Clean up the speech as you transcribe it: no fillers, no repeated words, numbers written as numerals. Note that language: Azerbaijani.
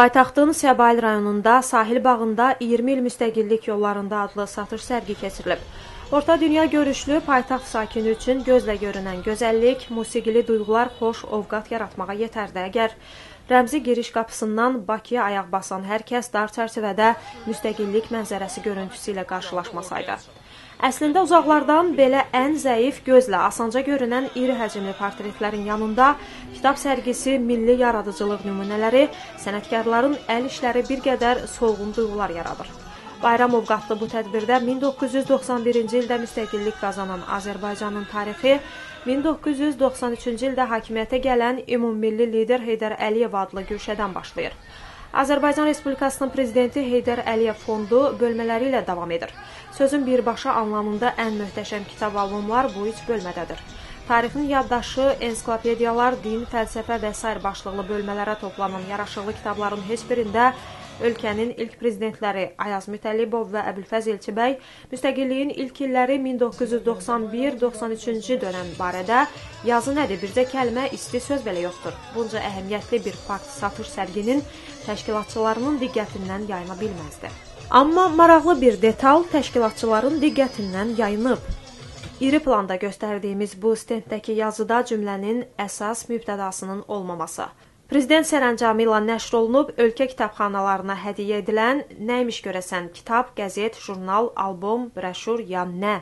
Paytaxtın Səbail rayonunda Sahil bağında 20 il müstəqillik yollarında adlı satış sərgi keçirilib. Orta dünya görüşlü paytaxt sakini üçün gözlə görünən gözəllik, musiqili duyğular, xoş ovqat yaratmağa yetərdi. Əgər rəmzi giriş qapısından Bakıya ayaq basan hər kəs dar çərçivədə müstəqillik mənzərəsi görüntüsü ilə qarşılaşmasaydı. Əslində uzaqlardan belə ən zəif, gözlə asanca görünən iri həcmli portretlərin yanında kitab sərgisi milli yaradıcılıq nümunələri, sənətkarların əl işləri bir qədər solğun duyğular yaradır. Bayram ovqatlı bu tədbirdə 1991-ci ildə müstəqillik qazanan Azərbaycanın tarixi, 1993-cü ildə hakimiyyətə gələn ümummilli lider Heydər Əliyev adlı güşədən başlayır. Azərbaycan Respublikasının Prezidenti Heydər Əliyev fondu bölmələri ilə davam edir. Sözün birbaşa anlamında ən möhtəşəm kitab albomlar bu üç bölmədədir. Tarixin yaddaşı, ensiklopediyalar, din, fəlsəfə və s. başlıqlı bölmələrə toplanan yaraşıqlı kitabların heç birində ölkənin ilk prezidentləri Ayaz Mütəllibov və Əbülfəz Elçibəy müstəqilliyin ilk illəri 1991-93-cü dönəm barədə yazı nədir, bircə kəlmə, isti söz belə yoxdur. Bunca əhəmiyyətli bir fakt satış sərginin təşkilatçılarının diqqətindən yayına bilməzdi. Amma maraqlı bir detal təşkilatçıların diqqətindən yayınıb. İri planda göstərdiyimiz bu stenddəki yazıda cümlənin əsas mübtədasının olmaması. Prezident sərəncamı ilə nəşr olunub, ölkə kitabxanalarına hədiyyə edilən nəymiş görəsən kitab, qəzet, jurnal, albom, broşur ya nə?